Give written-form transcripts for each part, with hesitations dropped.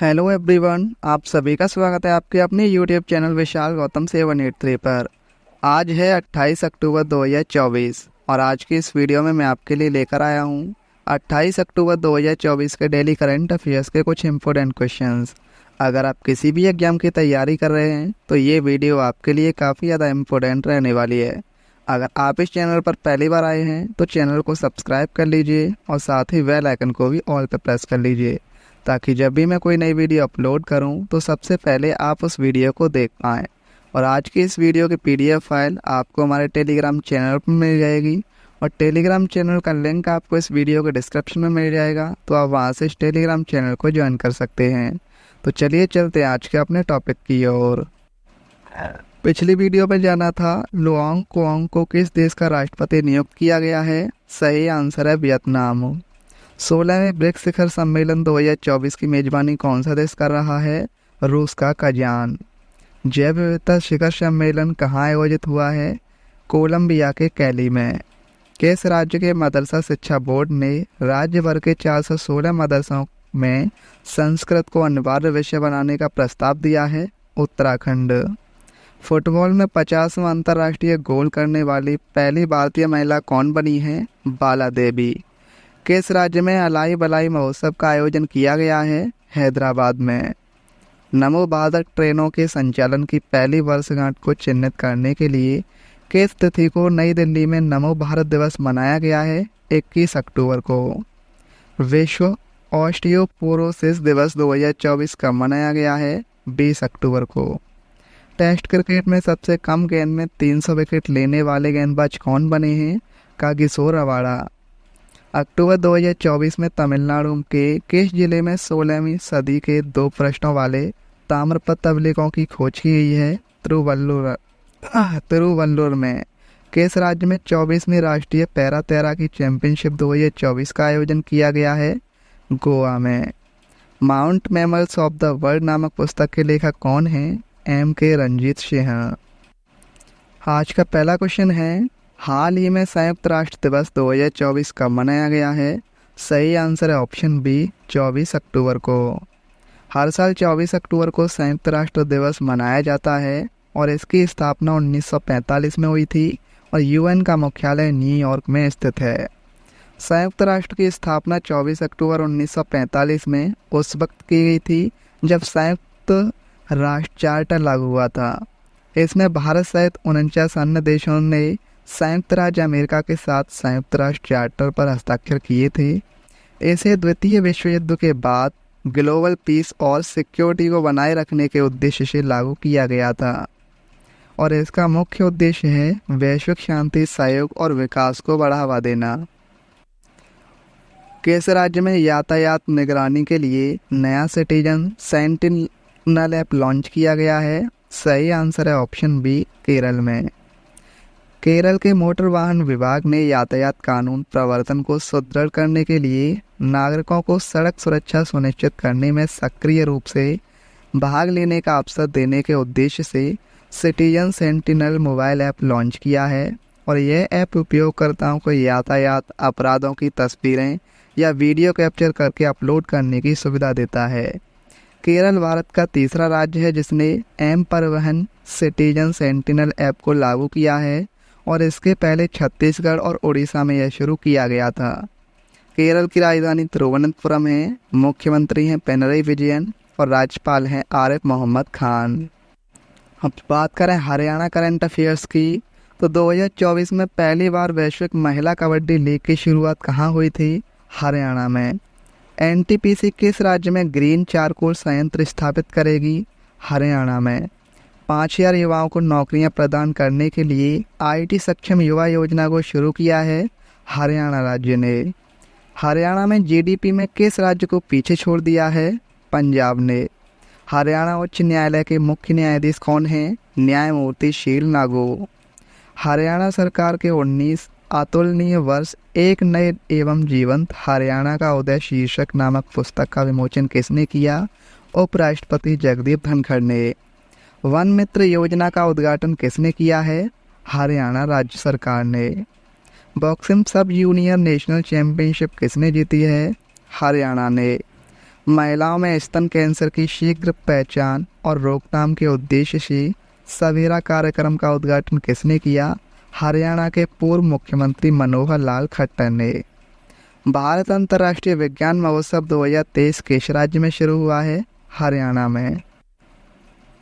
Hello everyone, आप सभी का स्वागत है आपके अपने यूट्यूब चैनल विशाल गौतम 783 पर। आज है 28 अक्टूबर 2024 और आज की इस वीडियो में मैं आपके लिए लेकर आया हूँ 28 अक्टूबर 2024 के डेली करंट अफेयर्स के कुछ इम्पोर्टेंट क्वेश्चंस। अगर आप किसी भी एग्जाम की तैयारी कर रहे हैं तो ये वीडियो आपके लिए काफ़ी ज़्यादा इम्पोर्टेंट रहने वाली है। अगर आप इस चैनल पर पहली बार आए हैं तो चैनल को सब्सक्राइब कर लीजिए और साथ ही बेल आइकन को भी ऑल पर प्रेस कर लीजिए, ताकि जब भी मैं कोई नई वीडियो अपलोड करूं तो सबसे पहले आप उस वीडियो को देख पाएँ। और आज की इस वीडियो की पीडीएफ फाइल आपको हमारे टेलीग्राम चैनल पर मिल जाएगी और टेलीग्राम चैनल का लिंक आपको इस वीडियो के डिस्क्रिप्शन में मिल जाएगा, तो आप वहां से इस टेलीग्राम चैनल को ज्वाइन कर सकते हैं। तो चलिए चलते हैं आज के अपने टॉपिक की ओर। पिछली वीडियो में जाना था लुआंग क्वांग को किस देश का राष्ट्रपति नियुक्त किया गया है। सही आंसर है वियतनाम। 16वें ब्रिक्स शिखर सम्मेलन 2024 की मेजबानी कौन सा देश कर रहा है? रूस का कजान। जैव विविधता शिखर सम्मेलन कहाँ आयोजित हुआ है? कोलंबिया के कैली में। किस राज्य के मदरसा शिक्षा बोर्ड ने राज्य भर के 416 मदरसों में संस्कृत को अनिवार्य विषय बनाने का प्रस्ताव दिया है? उत्तराखंड। फुटबॉल में 50वां अंतर्राष्ट्रीय गोल करने वाली पहली भारतीय महिला कौन बनी है? बाला देवी। किस राज्य में अलाई बलाई महोत्सव का आयोजन किया गया है? हैदराबाद में। नमो भारत ट्रेनों के संचालन की पहली वर्षगांठ को चिन्हित करने के लिए किस तिथि को नई दिल्ली में नमो भारत दिवस मनाया गया है? 21 अक्टूबर को। विश्व ऑस्टियोपोरोसिस दिवस 2024 कब मनाया गया है? 20 अक्टूबर को। टेस्ट क्रिकेट में सबसे कम गेंद में 300 विकेट लेने वाले गेंदबाज कौन बने हैं? Kagiso Rabada. अक्टूबर 2024 में तमिलनाडु के किस जिले में 16वीं सदी के 2 प्रश्नों वाले ताम्रपत्र अभिलेखों की खोज की गई है? तिरुवल्लुर में। किस राज्य में 24वीं राष्ट्रीय पैरा तैराकी चैंपियनशिप 2024 का आयोजन किया गया है? गोवा में। Mount mammals of the world नामक पुस्तक के लेखक कौन हैं? M.K. रंजीत सिंह। आज का पहला क्वेश्चन है, हाल ही में संयुक्त राष्ट्र दिवस 2024 कब मनाया गया है? सही आंसर है ऑप्शन बी, 24 अक्टूबर को। हर साल 24 अक्टूबर को संयुक्त राष्ट्र दिवस मनाया जाता है और इसकी स्थापना 1945 में हुई थी और यूएन का मुख्यालय न्यूयॉर्क में स्थित है। संयुक्त राष्ट्र की स्थापना 24 अक्टूबर 1945 में उस वक्त की गई थी जब संयुक्त राष्ट्र चार्टर लागू हुआ था। इसमें भारत सहित 49 अन्य देशों ने संयुक्त राज्य अमेरिका के साथ संयुक्त राष्ट्र चार्टर पर हस्ताक्षर किए थे। इसे द्वितीय विश्व युद्ध के बाद ग्लोबल पीस और सिक्योरिटी को बनाए रखने के उद्देश्य से लागू किया गया था और इसका मुख्य उद्देश्य है वैश्विक शांति, सहयोग और विकास को बढ़ावा देना। किस राज्य में यातायात निगरानी के लिए नया सिटीजन सेंटिनल ऐप लॉन्च किया गया है? सही आंसर है ऑप्शन बी, केरल में। केरल के मोटर वाहन विभाग ने यातायात कानून प्रवर्तन को सुदृढ़ करने के लिए नागरिकों को सड़क सुरक्षा सुनिश्चित करने में सक्रिय रूप से भाग लेने का अवसर देने के उद्देश्य से citizen sentinel mobile app launch किया है और यह ऐप उपयोगकर्ताओं को यातायात अपराधों की तस्वीरें या वीडियो कैप्चर करके अपलोड करने की सुविधा देता है। केरल भारत का तीसरा राज्य है जिसने एम परिवहन सिटीजन सेंटिनल ऐप को लागू किया है और इसके पहले छत्तीसगढ़ और उड़ीसा में यह शुरू किया गया था। केरल की राजधानी तिरुवनंतपुरम है। मुख्यमंत्री हैं पिनरई विजयन और राज्यपाल हैं आरिफ मोहम्मद खान। अब बात करें हरियाणा करंट अफेयर्स की, तो 2024 में पहली बार वैश्विक महिला कबड्डी लीग की शुरुआत कहाँ हुई थी? हरियाणा में। एनटीपीसी किस राज्य में ग्रीन चारकोल संयंत्र स्थापित करेगी? हरियाणा में। 5000 युवाओं को नौकरियां प्रदान करने के लिए आईटी सक्षम युवा योजना को शुरू किया है? हरियाणा राज्य ने। हरियाणा में जीडीपी में किस राज्य को पीछे छोड़ दिया है? पंजाब ने। हरियाणा उच्च न्यायालय के मुख्य न्यायाधीश कौन हैं? न्यायमूर्ति शील नागो। हरियाणा सरकार के 19 अतुलनीय वर्ष एक नए एवं जीवंत हरियाणा का उदय शीर्षक नामक पुस्तक का विमोचन किसने किया? उपराष्ट्रपति जगदीप धनखड़ ने। वन मित्र योजना का उद्घाटन किसने किया है? हरियाणा राज्य सरकार ने। बॉक्सिंग सब जूनियर नेशनल चैंपियनशिप किसने जीती है? हरियाणा ने। महिलाओं में स्तन कैंसर की शीघ्र पहचान और रोकथाम के उद्देश्य से सवेरा कार्यक्रम का उद्घाटन किसने किया? हरियाणा के पूर्व मुख्यमंत्री मनोहर लाल खट्टर ने। भारत अंतर्राष्ट्रीय विज्ञान महोत्सव 2023 किस राज्य में शुरू हुआ है? हरियाणा में।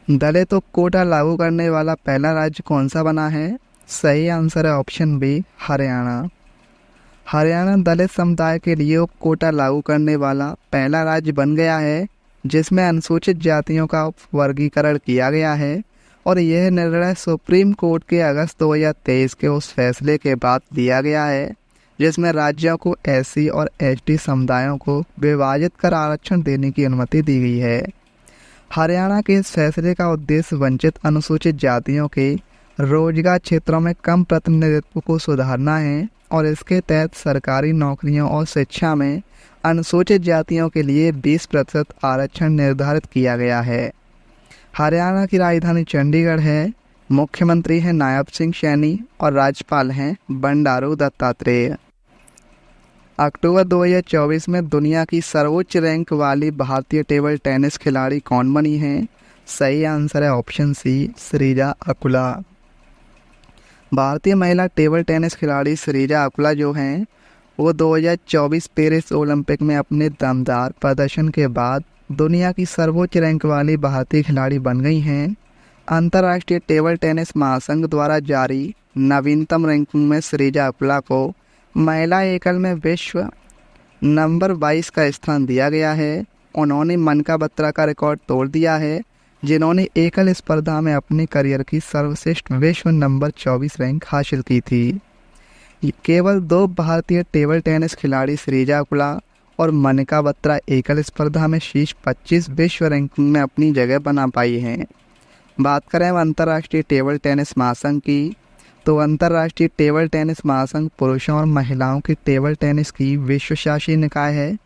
दलितों कोटा लागू करने वाला पहला राज्य कौन सा बना है? सही आंसर है ऑप्शन बी, हरियाणा। हरियाणा दलित समुदाय के लिए कोटा लागू करने वाला पहला राज्य बन गया है, जिसमें अनुसूचित जातियों का वर्गीकरण किया गया है और यह निर्णय सुप्रीम कोर्ट के अगस्त 2023 के उस फैसले के बाद दिया गया है, जिसमें राज्यों को एससी और एसटी समुदायों को विभाजित कर आरक्षण देने की अनुमति दी गई है। हरियाणा के इस फैसले का उद्देश्य वंचित अनुसूचित जातियों के रोजगार क्षेत्रों में कम प्रतिनिधित्व को सुधारना है और इसके तहत सरकारी नौकरियों और शिक्षा में अनुसूचित जातियों के लिए 20% आरक्षण निर्धारित किया गया है। हरियाणा की राजधानी चंडीगढ़ है। मुख्यमंत्री हैं नायब सिंह सैनी और राज्यपाल हैं बंडारू दत्तात्रेय। अक्टूबर 2024 में दुनिया की सर्वोच्च रैंक वाली भारतीय टेबल टेनिस खिलाड़ी कौन बनी है? सही आंसर है ऑप्शन सी, श्रीजा अकुला। भारतीय महिला टेबल टेनिस खिलाड़ी श्रीजा अकुला जो हैं वो 2024 पेरिस ओलंपिक में अपने दमदार प्रदर्शन के बाद दुनिया की सर्वोच्च रैंक वाली भारतीय खिलाड़ी बन गई हैं। अंतर्राष्ट्रीय टेबल टेनिस महासंघ द्वारा जारी नवीनतम रैंकिंग में श्रीजा अकुला को महिला एकल में विश्व नंबर 22 का स्थान दिया गया है। उन्होंने मनका बत्रा का रिकॉर्ड तोड़ दिया है, जिन्होंने एकल स्पर्धा में अपने करियर की सर्वश्रेष्ठ विश्व नंबर 24 रैंक हासिल की थी। केवल 2 भारतीय टेबल टेनिस खिलाड़ी श्रीजा अकुला और मनिका बत्रा एकल स्पर्धा में शीर्ष 25 विश्व रैंकिंग में अपनी जगह बना पाई हैं। बात करें अंतर्राष्ट्रीय टेबल टेनिस महासंघ की, तो अंतर्राष्ट्रीय टेबल टेनिस महासंघ पुरुषों और महिलाओं की टेबल टेनिस की विश्व शासी निकाय है।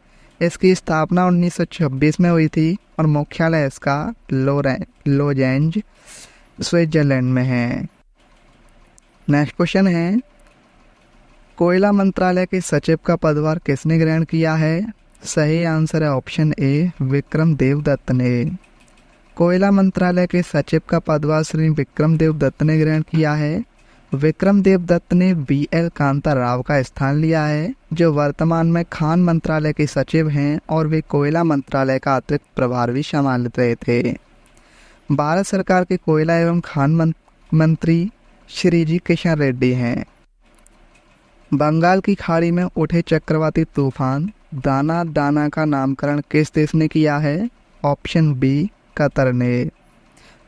इसकी स्थापना 1926 में हुई थी और मुख्यालय इसका लोजेंज स्विट्जरलैंड में है। नेक्स्ट क्वेश्चन है, कोयला मंत्रालय के सचिव का पदभार किसने ग्रहण किया है? सही आंसर है ऑप्शन ए, विक्रम देवदत्त ने। कोयला मंत्रालय के सचिव का पदभार श्री विक्रम देवदत्त ने ग्रहण किया है। विक्रम देवदत्त ने BL कांता राव का स्थान लिया है, जो वर्तमान में खान मंत्रालय के सचिव हैं और वे कोयला मंत्रालय का अतिरिक्त प्रभार भी संभाल रहे थे। भारत सरकार के कोयला एवं खान मंत्री श्री जी किशन रेड्डी हैं। बंगाल की खाड़ी में उठे चक्रवाती तूफान दाना दाना का नामकरण किस देश ने किया है? ऑप्शन बी, कतर ने।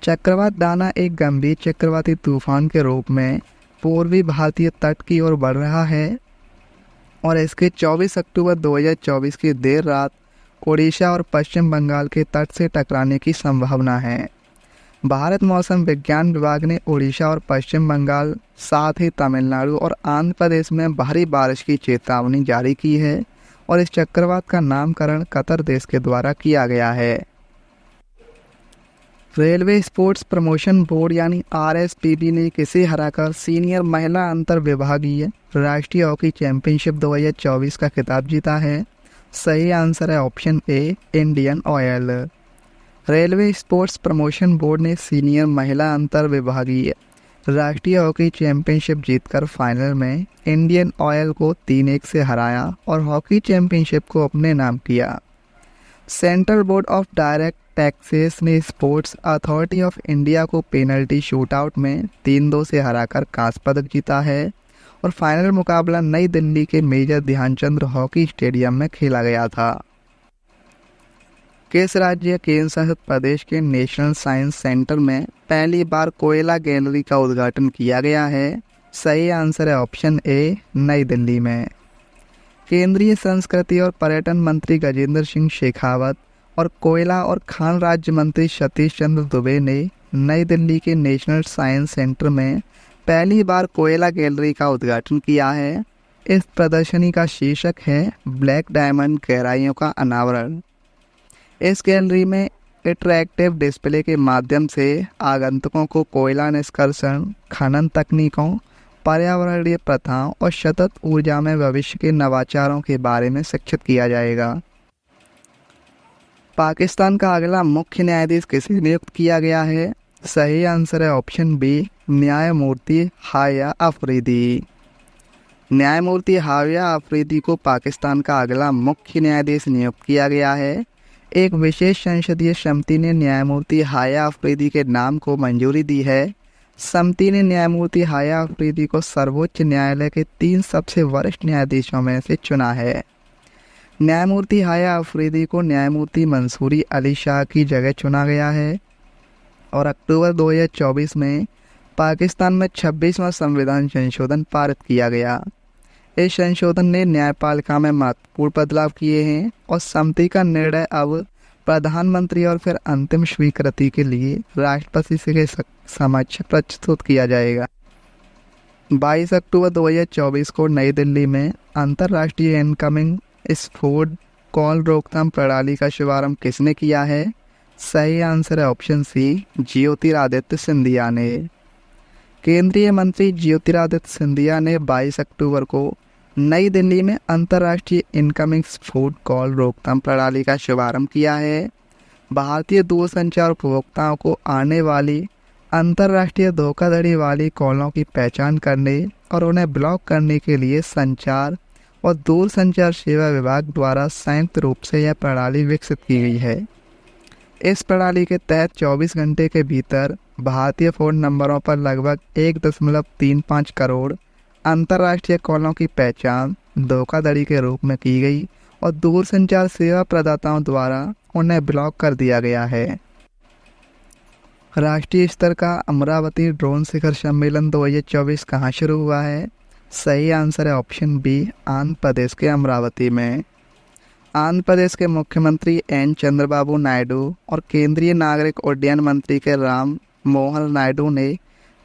चक्रवात दाना एक गंभीर चक्रवाती तूफान के रूप में पूर्वी भारतीय तट की ओर बढ़ रहा है और इसके 24 अक्टूबर 2024 की देर रात ओडिशा और पश्चिम बंगाल के तट से टकराने की संभावना है। भारत मौसम विज्ञान विभाग ने ओडिशा और पश्चिम बंगाल साथ ही तमिलनाडु और आंध्र प्रदेश में भारी बारिश की चेतावनी जारी की है और इस चक्रवात का नामकरण कतर देश के द्वारा किया गया है। रेलवे स्पोर्ट्स प्रमोशन बोर्ड यानी RSPB ने किसे हराकर सीनियर महिला अंतर विभागीय राष्ट्रीय हॉकी चैंपियनशिप 2024 का खिताब जीता है? सही आंसर है option A, Indian oil. Railway sports promotion board ने सीनियर महिला अंतर विभागीय राष्ट्रीय हॉकी चैंपियनशिप जीतकर फाइनल में इंडियन ऑयल को 3-1 से हराया और हॉकी चैंपियनशिप को अपने नाम किया। Central board of direct taxes ने स्पोर्ट्स अथॉरिटी ऑफ इंडिया को पेनल्टी शूटआउट में 3-2 से हराकर कांस्य पदक जीता है और फाइनल मुकाबला नई दिल्ली के मेजर ध्यानचंद हॉकी स्टेडियम में खेला गया था। किस राज्य केंद्र शासित प्रदेश के नेशनल साइंस सेंटर में पहली बार कोयला गैलरी का उद्घाटन किया गया है? सही आंसर है ऑप्शन ए, नई दिल्ली में। केंद्रीय संस्कृति और पर्यटन मंत्री गजेंद्र सिंह शेखावत और कोयला और खान राज्य मंत्री सतीश चंद्र दुबे ने नई दिल्ली के नेशनल साइंस सेंटर में पहली बार कोयला गैलरी का उद्घाटन किया है। इस प्रदर्शनी का शीर्षक है ब्लैक डायमंड गहराइयों का अनावरण। इस गैलरी में इंटरैक्टिव डिस्प्ले के माध्यम से आगंतुकों को कोयला निष्कर्षण, खनन तकनीकों, पर्यावरणीय प्रथाओं और सतत ऊर्जा में भविष्य के नवाचारों के बारे में शिक्षित किया जाएगा। पाकिस्तान का अगला मुख्य न्यायाधीश किसे नियुक्त किया गया है? सही आंसर है ऑप्शन बी, न्यायमूर्ति हाया अफरीदी। न्यायमूर्ति हाया अफरीदी को पाकिस्तान का अगला मुख्य न्यायाधीश नियुक्त किया गया है। एक विशेष संसदीय समिति ने न्यायमूर्ति हाया अफरीदी के नाम को मंजूरी दी है। समिति ने न्यायमूर्ति हाया अफरीदी को सर्वोच्च न्यायालय के 3 सबसे वरिष्ठ न्यायाधीशों में से चुना है। न्यायमूर्ति हाया अफरीदी को न्यायमूर्ति मंसूरी अली शाह की जगह चुना गया है और अक्टूबर 2024 में पाकिस्तान में 26वां संविधान संशोधन पारित किया गया। इस संशोधन ने न्यायपालिका में महत्वपूर्ण बदलाव किए हैं और समिति का निर्णय अब प्रधानमंत्री और फिर अंतिम स्वीकृति के लिए राष्ट्रपति के समक्ष प्रस्तुत किया जाएगा। 22 अक्टूबर 2024 को नई दिल्ली में अंतर्राष्ट्रीय इनकमिंग स्फोट कॉल रोकथाम प्रणाली का शुभारंभ किसने किया है? सही आंसर है ऑप्शन सी, ज्योतिरादित्य सिंधिया ने। केंद्रीय मंत्री ज्योतिरादित्य सिंधिया ने 22 अक्टूबर को नई दिल्ली में अंतर्राष्ट्रीय इनकमिंग स्फोट कॉल रोकथाम प्रणाली का शुभारंभ किया है। भारतीय दूरसंचार उपभोक्ताओं को आने वाली अंतर्राष्ट्रीय धोखाधड़ी वाली कॉलों की पहचान करने और उन्हें ब्लॉक करने के लिए संचार और दूरसंचार सेवा विभाग द्वारा संयुक्त रूप से यह प्रणाली विकसित की गई है। इस प्रणाली के तहत 24 घंटे के भीतर भारतीय फ़ोन नंबरों पर लगभग 1.35 करोड़ अंतर्राष्ट्रीय कॉलों की पहचान धोखाधड़ी के रूप में की गई और दूरसंचार सेवा प्रदाताओं द्वारा उन्हें ब्लॉक कर दिया गया है। राष्ट्रीय स्तर का अमरावती ड्रोन शिखर सम्मेलन 2024 कहाँ शुरू हुआ है? सही आंसर है ऑप्शन बी, आंध्र प्रदेश के अमरावती में। आंध्र प्रदेश के मुख्यमंत्री एन चंद्रबाबू नायडू और केंद्रीय नागरिक उड्डयन मंत्री के राम मोहन नायडू ने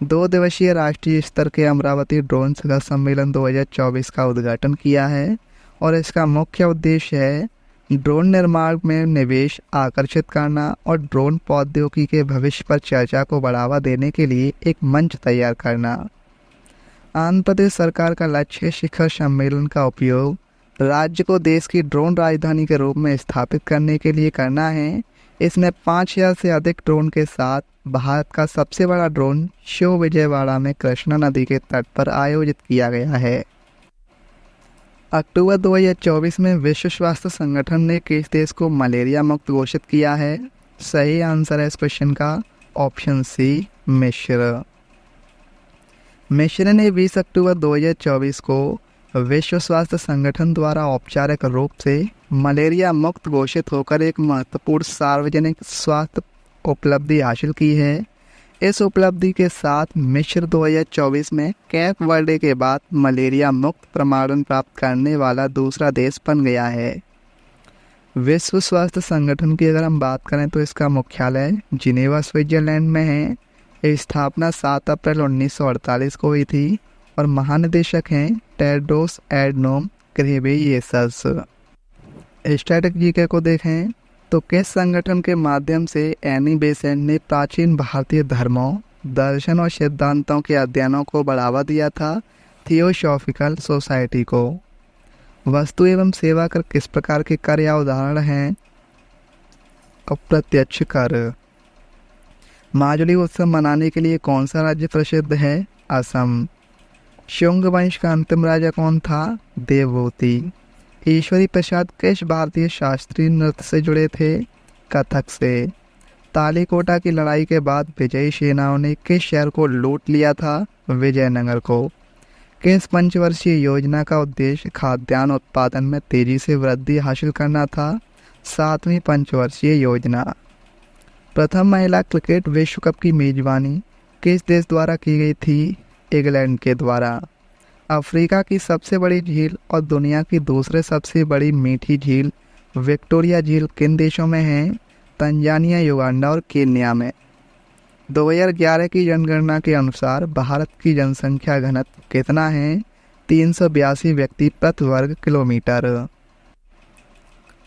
2 दिवसीय राष्ट्रीय स्तर के अमरावती ड्रोन शिखर सम्मेलन 2024 का उद्घाटन किया है और इसका मुख्य उद्देश्य है ड्रोन निर्माण में निवेश आकर्षित करना और ड्रोन प्रौद्योगिकी के भविष्य पर चर्चा को बढ़ावा देने के लिए एक मंच तैयार करना। आंध्र प्रदेश सरकार का लक्ष्य शिखर सम्मेलन का उपयोग राज्य को देश की ड्रोन राजधानी के रूप में स्थापित करने के लिए करना है। इसमें 5000 से अधिक ड्रोन के साथ भारत का सबसे बड़ा ड्रोन शो विजयवाड़ा में कृष्णा नदी के तट पर आयोजित किया गया है। अक्टूबर 2024 में विश्व स्वास्थ्य संगठन ने किस देश को मलेरिया मुक्त घोषित किया है? सही आंसर है इस क्वेश्चन का ऑप्शन सी, मिस्र। मिस्र ने 20 अक्टूबर 2024 को विश्व स्वास्थ्य संगठन द्वारा औपचारिक रूप से मलेरिया मुक्त घोषित होकर एक महत्वपूर्ण सार्वजनिक स्वास्थ्य उपलब्धि हासिल की है। इस उपलब्धि के साथ मिस्र 2024 में कैप वर्डे के बाद मलेरिया मुक्त प्रमाणन प्राप्त करने वाला दूसरा देश बन गया है। विश्व स्वास्थ्य संगठन की अगर हम बात करें तो इसका मुख्यालय जिनेवा स्विट्जरलैंड में है। स्थापना 7 अप्रैल 1948 को हुई थी और महानिदेशक हैं Tedros Adhanom Ghebreyesus. Static GK को देखें तो किस संगठन के माध्यम से एनी बेसेंट ने प्राचीन भारतीय धर्मों, दर्शन और सिद्धांतों के अध्ययनों को बढ़ावा दिया था? थियोसॉफिकल सोसाइटी को। वस्तु एवं सेवा कर किस प्रकार के कर या उदाहरण हैं? अप्रत्यक्ष कर। माजुली उत्सव मनाने के लिए कौन सा राज्य प्रसिद्ध है? असम। शुंग वंश का अंतिम राजा कौन था? देवभूति। ईश्वरी प्रसाद किस भारतीय शास्त्रीय नृत्य से जुड़े थे? कथक से। तालीकोटा की लड़ाई के बाद विजयी सेनाओं ने किस शहर को लूट लिया था? विजयनगर को। किस पंचवर्षीय योजना का उद्देश्य खाद्यान्न उत्पादन में तेजी से वृद्धि हासिल करना था? 7वीं पंचवर्षीय योजना। प्रथम महिला क्रिकेट विश्व कप की मेजबानी किस देश द्वारा की गई थी? इंग्लैंड के द्वारा। अफ्रीका की सबसे बड़ी झील और दुनिया की दूसरे सबसे बड़ी मीठी झील विक्टोरिया झील किन देशों में है? तंजानिया, युगांडा और केन्या में। 2011 की जनगणना के अनुसार भारत की जनसंख्या घनत्व कितना है? 382 व्यक्ति प्रति वर्ग किलोमीटर।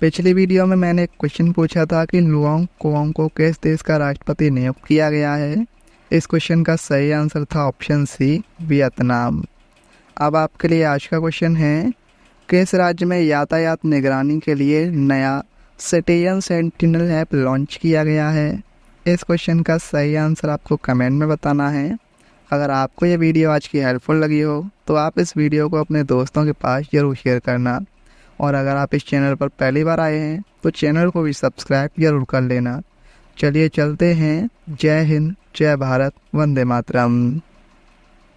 पिछली वीडियो में मैंने एक क्वेश्चन पूछा था कि लुओंग कोओंग को किस देश का राष्ट्रपति नियुक्त किया गया है? इस क्वेश्चन का सही आंसर था ऑप्शन सी, वियतनाम। अब आपके लिए आज का क्वेश्चन है, किस राज्य में यातायात निगरानी के लिए नया सिटीजन सेंटिनल ऐप लॉन्च किया गया है? इस क्वेश्चन का सही आंसर आपको कमेंट में बताना है। अगर आपको ये वीडियो आज की हेल्पफुल लगी हो तो आप इस वीडियो को अपने दोस्तों के पास ज़रूर शेयर करना, और अगर आप इस चैनल पर पहली बार आए हैं तो चैनल को भी सब्सक्राइब ज़रूर कर लेना। चलिए चलते हैं। जय हिंद, जय भारत, वंदे मातरम।